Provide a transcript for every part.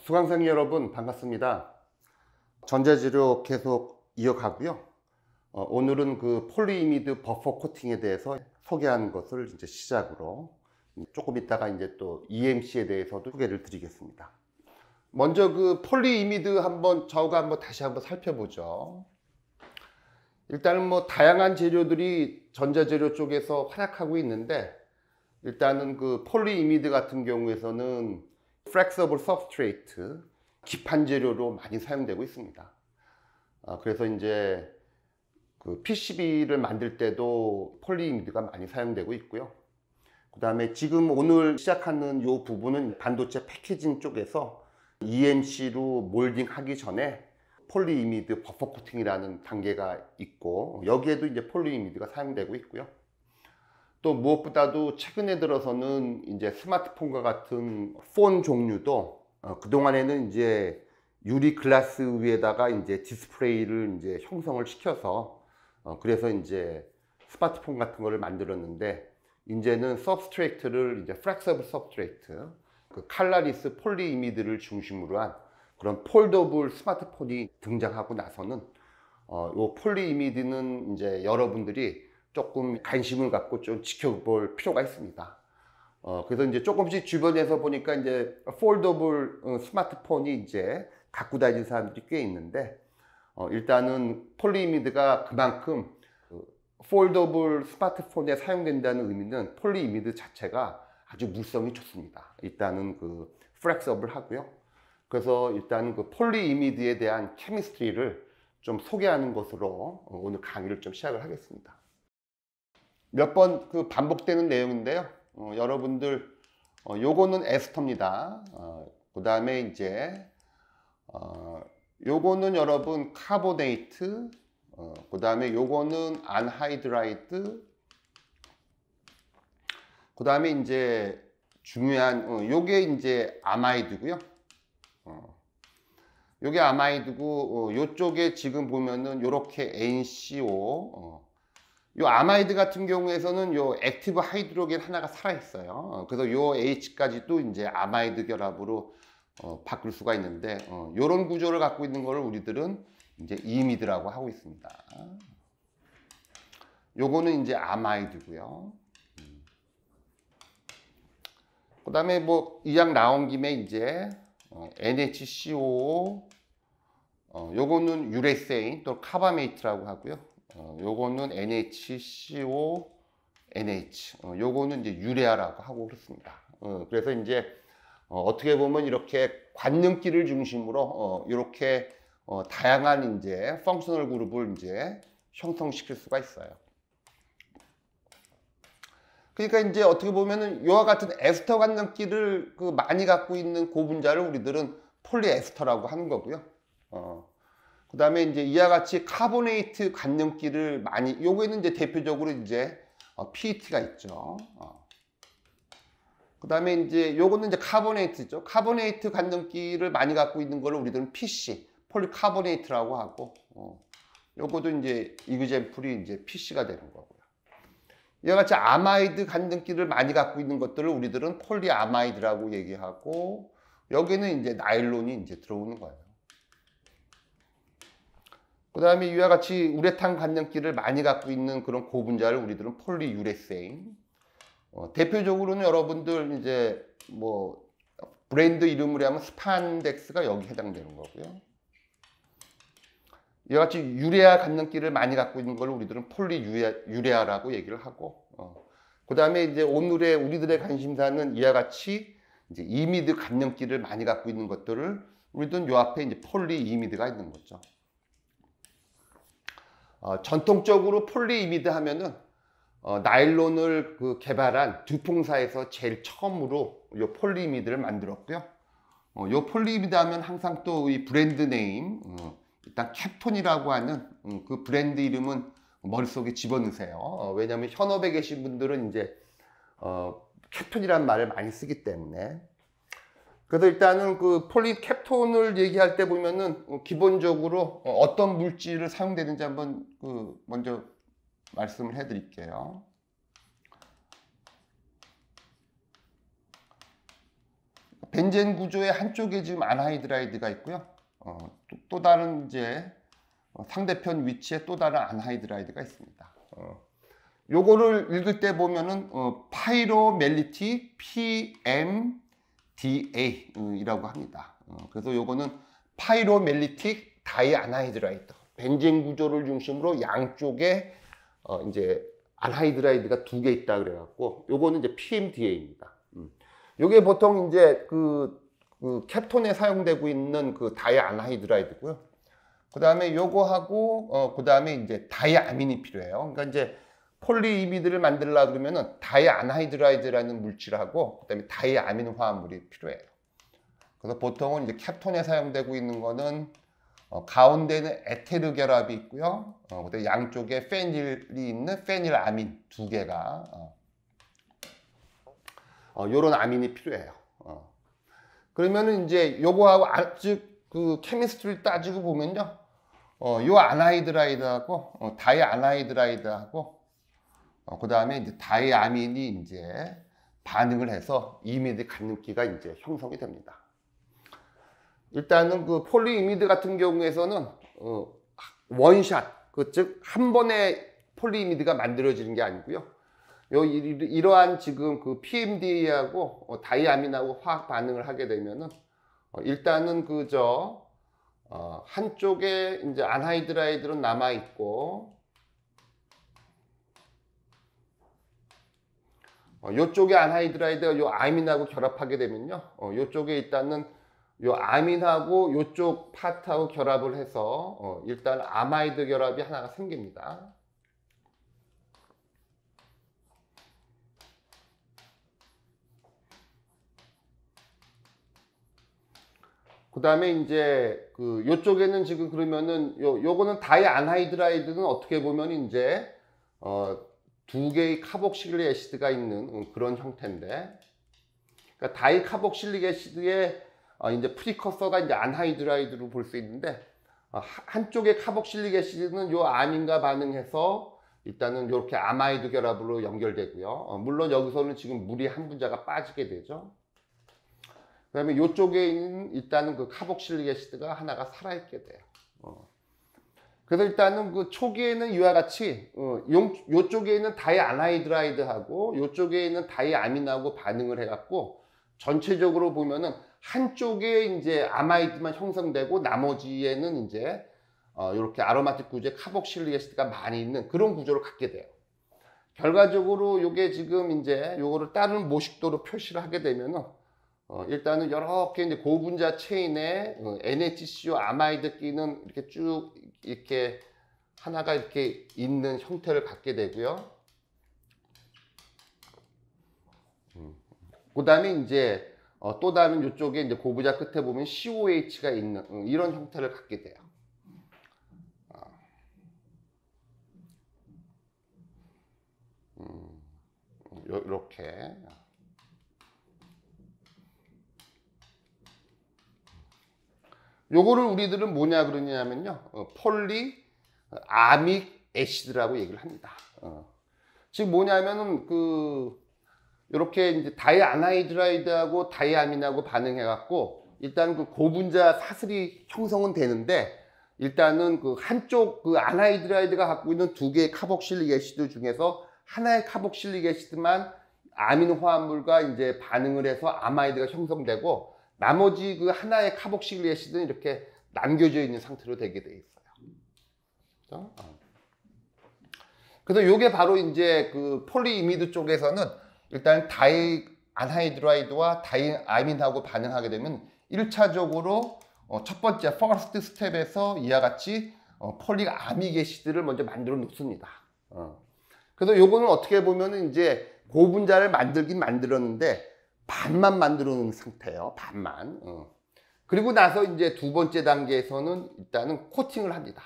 수강생 여러분 반갑습니다. 전자재료 계속 이어가고요. 오늘은 그 폴리이미드 버퍼 코팅에 대해서 소개하는 것을 이제 시작으로 조금 있다가 이제 또 EMC에 대해서도 소개를 드리겠습니다. 먼저 그 폴리이미드 좌우가 다시 한번 살펴보죠. 일단은 다양한 재료들이 전자재료 쪽에서 활약하고 있는데, 일단은 그 폴리이미드 같은 경우에서는 flexible substrate, 기판 재료로 많이 사용되고 있습니다. 그래서 이제 그 PCB를 만들 때도 폴리이미드가 많이 사용되고 있고요. 그 다음에 지금 오늘 시작하는 이 부분은 반도체 패키징 쪽에서 EMC로 몰딩 하기 전에 폴리이미드 버퍼 코팅이라는 단계가 있고, 여기에도 이제 폴리이미드가 사용되고 있고요. 또 무엇보다도 최근에 들어서는 이제 스마트폰과 같은 폰 종류도 그동안에는 이제 유리 글라스 위에다가 이제 디스플레이를 이제 형성을 시켜서 그래서 이제 스마트폰 같은 거를 만들었는데, 이제는 서브스트레이트를 이제 플렉서블 서브스트레이트, 그 칼라리스 폴리이미드를 중심으로 한 그런 폴더블 스마트폰이 등장하고 나서는 요 폴리이미드는 이제 여러분들이 조금 관심을 갖고 좀 지켜볼 필요가 있습니다. 그래서 이제 조금씩 주변에서 보니까 이제 폴더블 스마트폰이 이제 갖고 다니는 사람들이 꽤 있는데, 일단은 폴리이미드가 그만큼 폴더블 스마트폰에 사용된다는 의미는 폴리이미드 자체가 아주 물성이 좋습니다. 일단은 그 플렉서블 하고요. 그래서 일단은 그 폴리이미드에 대한 케미스트리를 좀 소개하는 것으로 오늘 강의를 좀 시작을 하겠습니다. 몇 번 그 반복되는 내용인데요. 여러분들 요거는 에스터입니다. 그 다음에 이제 요거는 여러분 카보네이트, 그 다음에 요거는 안하이드라이드, 그 다음에 이제 중요한 요게 이제 아마이드고요. 요게 아마이드고, 요쪽에 지금 보면은 요렇게 NCO, 요 아마이드 같은 경우에서는 요 액티브 하이드로겐 하나가 살아 있어요. 그래서 요 H까지도 이제 아마이드 결합으로 바꿀 수가 있는데, 요런 구조를 갖고 있는 거를 우리들은 이제 이미드라고 하고 있습니다. 요거는 이제 아마이드고요. 그 다음에 이왕 나온 김에 이제 NHCO, 요거는 유레세인 또 카바메이트라고 하고요. 요거는 NHCO, NH, 요거는 이제 유레아라고 하고 그렇습니다. 그래서 이제 어떻게 보면 이렇게 관능기를 중심으로 이렇게 다양한 이제 펑셔널 그룹을 이제 형성시킬 수가 있어요. 그러니까 이제 어떻게 보면은 이와 같은 에스터 관능기를 그 많이 갖고 있는 고분자를 우리들은 폴리에스터라고 하는 거고요. 그 다음에 이제 이와 같이 카보네이트 관능기를 많이, 요거는 이제 대표적으로 이제 PET가 있죠. 그 다음에 이제 요거는 이제 카보네이트죠. 카보네이트 관능기를 많이 갖고 있는 걸 우리들은 PC, 폴리카보네이트라고 하고, 요거도 이제 이그젠플이 이제 PC가 되는 거고요. 이와 같이 아마이드 관능기를 많이 갖고 있는 것들을 우리들은 폴리아마이드라고 얘기하고, 여기는 이제 나일론이 이제 들어오는 거예요. 그 다음에 이와 같이 우레탄 관능기를 많이 갖고 있는 그런 고분자를 우리들은 폴리유레세인. 대표적으로는 여러분들 이제 브랜드 이름으로 하면 스판덱스가 여기 해당되는 거고요. 이와 같이 유레아 관능기를 많이 갖고 있는 걸 우리들은 폴리유레아라고 얘기를 하고, 그 다음에 이제 오늘의 우리들의 관심사는 이와 같이 이제 이미드 관능기를 많이 갖고 있는 것들을 우리들은 요 앞에 이제 폴리이미드가 있는 거죠. 전통적으로 폴리이미드 하면은 나일론을 그 개발한 듀퐁사에서 제일 처음으로 이 폴리이미드를 만들었고요. 이 폴리이미드 하면 항상 또 이 브랜드 네임, 일단 캡톤이라고 하는 그 브랜드 이름은 머릿속에 집어넣으세요. 왜냐하면 현업에 계신 분들은 이제 캡톤이라는 말을 많이 쓰기 때문에. 그래서 일단은 그 폴리캡톤을 얘기할 때 보면은 기본적으로 어떤 물질을 사용되는지 한번 먼저 말씀을 해 드릴게요. 벤젠 구조의 한쪽에 지금 안하이드라이드가 있고요. 또 다른 이제 상대편 위치에 또 다른 안하이드라이드가 있습니다. 요거를 읽을 때 보면은 파이로멜리틱 PMDA 이라고 합니다. 그래서 요거는 파이로멜리틱 다이안하이드라이드, 벤젠 구조를 중심으로 양쪽에 이제 안하이드라이드가 두 개 있다 그래갖고 요거는 이제 PMDA입니다. 요게 보통 이제 그 캡톤에 사용되고 있는 그 다이안하이드라이드고요. 그 다음에 요거하고 그 다음에 이제 다이아민이 필요해요. 그러니까 이제 폴리이미드를 만들려고 그러면은 다이안하이드라이드라는 물질하고 그 다음에 다이아민 화합물이 필요해요. 그래서 보통은 이제 캡톤에 사용되고 있는 거는 가운데는 에테르 결합이 있고요. 그다음에 양쪽에 페닐이 있는 페닐아민 두 개가 요런 아민이 필요해요. 그러면은 이제 요거하고 즉 그 케미스트리를 따지고 보면요. 요 안하이드라이드하고 다이안하이드라이드하고 그 다음에 이제 다이아민이 이제 반응을 해서 이미드 갖는기가 이제 형성이 됩니다. 일단은 그 폴리이미드 같은 경우에서는 원샷, 즉 한 번에 폴리이미드가 만들어지는 게 아니고요. 이러한 지금 그 PMDA하고 다이아민하고 화학 반응을 하게 되면은 일단은 그저 한쪽에 이제 안하이드라이드로 남아 있고 요쪽에 안하이드라이드가 요 아민하고 결합하게 되면요. 요쪽에 일단은 요 아민하고 요쪽 파트하고 결합을 해서 일단 아마이드 결합이 하나가 생깁니다. 그 다음에 이제 그 요쪽에는 지금 그러면은 요거는 다이안하이드라이드는 어떻게 보면 이제 두 개의 카복실릭 애시드가 있는 그런 형태인데, 그러니까 다이카복실릭 애시드의 이제 프리커서가 이제 안하이드라이드로 볼 수 있는데, 한쪽의 카복실릭 애시드는 요 아민과 반응해서 일단은 이렇게 아마이드 결합으로 연결되고요. 물론 여기서는 지금 물이 한 분자가 빠지게 되죠. 그 다음에 이쪽에 있는 일단은 그 카복실릭 애시드가 하나가 살아있게 돼요. 그래서 일단은 그 초기에는 이와 같이 요쪽에 있는 다이안하이드라이드하고 요쪽에 있는 다이아민하고 반응을 해갖고 전체적으로 보면은 한쪽에 이제 아마이드만 형성되고 나머지에는 이제 이렇게 아로마틱 구조의 카복실릭 애시드가 많이 있는 그런 구조를 갖게 돼요. 결과적으로 요게 지금 이제 요거를 다른 모식도로 표시를 하게 되면은 일단은 이렇게 이제 고분자 체인에 NHCO 아마이드 끼는 이렇게 쭉 이렇게 하나가 이렇게 있는 형태를 갖게 되고요. 그 다음에 이제 또 다른 이쪽에 이제 고분자 끝에 보면 COH가 있는 이런 형태를 갖게 돼요. 이렇게. 요거를 우리들은 뭐냐 그러냐면요, 폴리 아믹 애시드라고 얘기를 합니다. 즉 뭐냐면은 이렇게 이제 다이안하이드라이드하고 다이아민하고 반응해갖고 일단 그 고분자 사슬이 형성은 되는데, 일단은 그 한쪽 그 안하이드라이드가 갖고 있는 두 개의 카복실릭 애시드 중에서 하나의 카복실릭 애시드만 아민 화합물과 이제 반응을 해서 아마이드가 형성되고, 나머지 그 하나의 카복실릭 애시드는 이렇게 남겨져 있는 상태로 되게 돼 있어요. 그래서 요게 바로 이제 그 폴리이미드 쪽에서는 일단 다이안하이드라이드와 다이아민하고 반응하게 되면 1차적으로 첫 번째 퍼스트 스텝에서 이와 같이 폴리아믹 애시드를 먼저 만들어 놓습니다. 그래서 요거는 어떻게 보면은 이제 고분자를 만들긴 만들었는데 반만 만들어 놓은 상태예요. 반만. 그리고 나서 이제 두 번째 단계에서는 일단은 코팅을 합니다.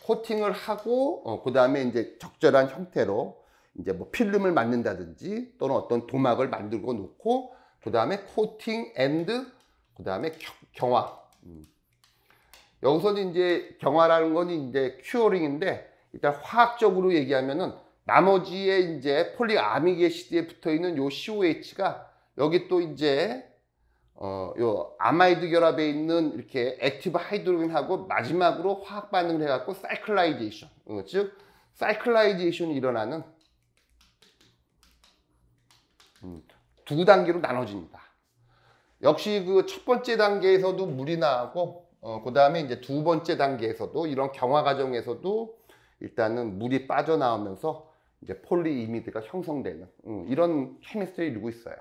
코팅을 하고 그 다음에 이제 적절한 형태로 이제 뭐 필름을 만든다든지 또는 어떤 도막을 만들고 놓고 그 다음에 코팅 앤드 그 다음에 경화. 여기서는 이제 경화라는 건 이제 큐어링인데, 일단 화학적으로 얘기하면은 나머지에 이제 폴리아믹 애시드에 붙어 있는 요 COH가 여기 또 이제 요 아마이드 결합에 있는 이렇게 액티브 하이드로겐하고 마지막으로 화학 반응을 해갖고 사이클라이제이션, 즉 사이클라이제이션이 일어나는 두 단계로 나눠집니다. 역시 그 첫 번째 단계에서도 물이 나오고 그 다음에 이제 두 번째 단계에서도 이런 경화 과정에서도 일단은 물이 빠져나오면서 이제 폴리이미드가 형성되는 이런 케미스트리를 이루고 있어요.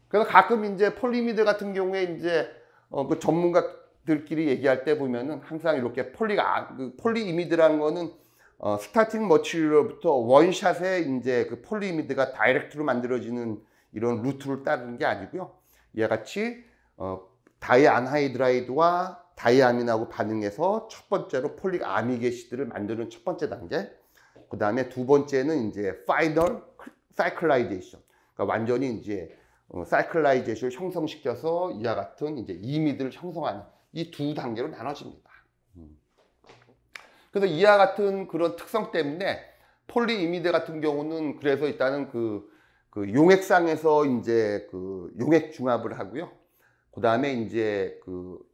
그래서 가끔 이제 폴리이미드 같은 경우에 이제 그 전문가들끼리 얘기할 때 보면은 항상 이렇게 폴리이미드라는 거는 스타팅 머티리얼부터 원샷에 이제 그 폴리이미드가 다이렉트로 만들어지는 이런 루트를 따르는 게 아니고요. 이와 같이 다이안하이드라이드와 다이아민하고 반응해서 첫 번째로 폴릭 아미게시드를 만드는 첫 번째 단계, 그 다음에 두 번째는 이제 파이널 사이클라이제이션, 그러니까 완전히 이제 사이클라이제이션을 형성시켜서 이와 같은 이제 이미드를 형성하는 이 두 단계로 나눠집니다. 그래서 이와 같은 그런 특성 때문에 폴리이미드 같은 경우는 그래서 일단은 그 용액상에서 이제 그 용액 중합을 하고요. 그 다음에 이제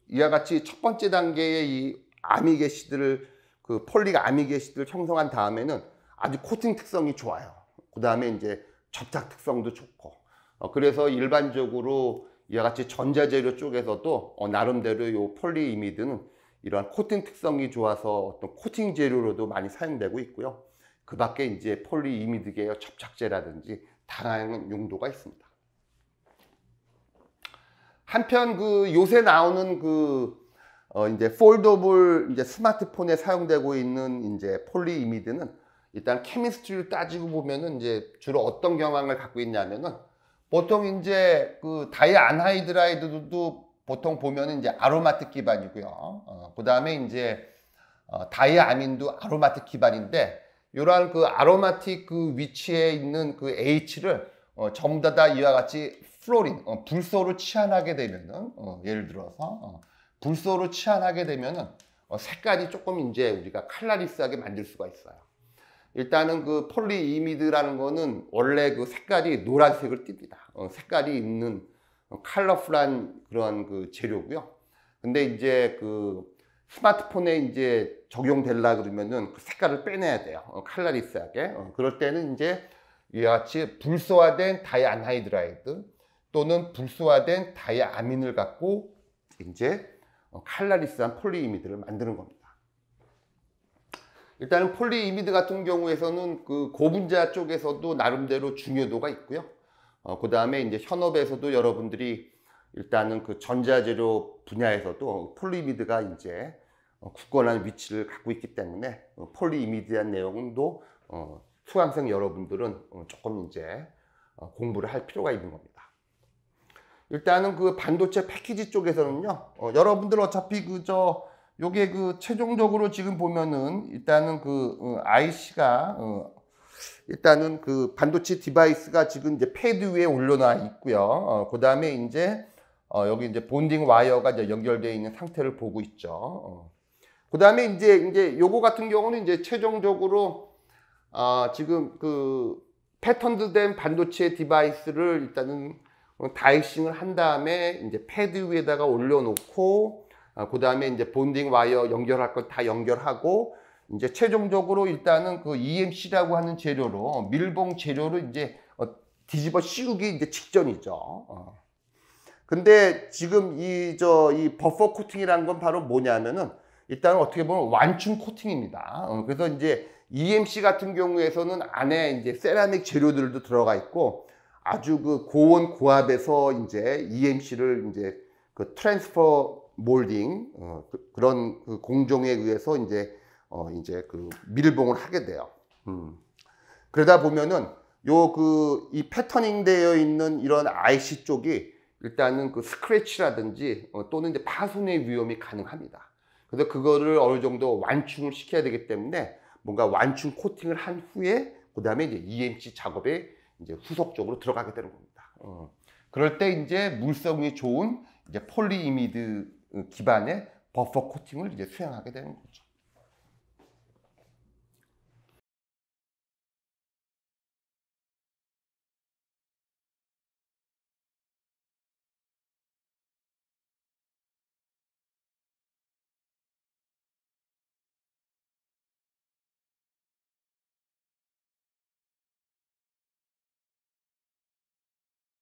이와 같이 첫 번째 단계의 이 아미게시드를 그 폴릭 아미게시드를 형성한 다음에는 아주 코팅 특성이 좋아요. 그 다음에 이제 접착 특성도 좋고. 그래서 일반적으로 이와 같이 전자재료 쪽에서도 나름대로 이 폴리이미드는 이러한 코팅 특성이 좋아서 어떤 코팅 재료로도 많이 사용되고 있고요. 그 밖에 이제 폴리이미드계의 접착제라든지 다양한 용도가 있습니다. 한편 요새 나오는 이제 폴더블 이제 스마트폰에 사용되고 있는 이제 폴리이미드는 일단 케미스트리를 따지고 보면은 이제 주로 어떤 경향을 갖고 있냐면은 보통 이제 다이안하이드라이드도 보통 보면은 이제 아로마틱 기반이고요. 그 다음에 이제 다이아민도 아로마틱 기반인데 이러한 아로마틱 위치에 있는 H를 전부 다 이와 같이 플로린, 불소로 치환하게 되면은 예를 들어서 불소로 치환하게 되면은 색깔이 조금 이제 우리가 칼라리스하게 만들 수가 있어요. 일단은 폴리이미드라는 거는 원래 색깔이 노란색을 띱니다. 색깔이 있는 컬러풀한 그런 재료고요. 근데 이제 스마트폰에 이제 적용되려 그러면은 색깔을 빼내야 돼요. 칼라리스하게. 그럴 때는 이제 이와 같이 불소화된 다이안하이드라이드 또는 불소화된 다이아민을 갖고 이제 칼라리스한 폴리이미드를 만드는 겁니다. 일단은 폴리이미드 같은 경우에서는 고분자 쪽에서도 나름대로 중요도가 있고요. 그 다음에 이제 현업에서도 여러분들이 일단은 전자재료 분야에서도 폴리이미드가 이제 굳건한 위치를 갖고 있기 때문에 폴리이미드에 대한 내용도 수강생 여러분들은 조금 이제 공부를 할 필요가 있는 겁니다. 일단은 반도체 패키지 쪽에서는요, 여러분들 어차피 요게 최종적으로 지금 보면은 일단은 IC가 일단은 반도체 디바이스가 지금 이제 패드 위에 올려놔 있고요. 그 다음에 이제 여기 이제 본딩 와이어가 이제 연결되어 있는 상태를 보고 있죠. 그 다음에 이제 요거 같은 경우는 이제 최종적으로 지금 패턴드된 반도체 디바이스를 일단은 다이싱을 한 다음에 이제 패드 위에다가 올려놓고 그 다음에 이제 본딩 와이어 연결할 거 다 연결하고 이제 최종적으로 일단은 EMC라고 하는 재료로 밀봉 재료를 이제 뒤집어 씌우기 이제 직전이죠. 근데 지금 이 버퍼 코팅이라는 건 바로 뭐냐면은 일단 어떻게 보면 완충 코팅입니다. 그래서 이제 EMC 같은 경우에서는 안에 이제 세라믹 재료들도 들어가 있고 아주 고온 고압에서 이제 EMC를 이제 트랜스퍼 몰딩 그런 공정에 의해서 이제 밀봉을 하게 돼요. 그러다 보면은 이 패터닝 되어 있는 이런 IC 쪽이 일단은 스크래치라든지 또는 이제 파손의 위험이 가능합니다. 그래서 그거를 어느 정도 완충을 시켜야 되기 때문에 뭔가 완충 코팅을 한 후에 그 다음에 이제 EMC 작업에 이제 후속적으로 들어가게 되는 겁니다. 그럴 때 이제 물성이 좋은 이제 폴리이미드 기반의 버퍼 코팅을 이제 수행하게 되는 거죠.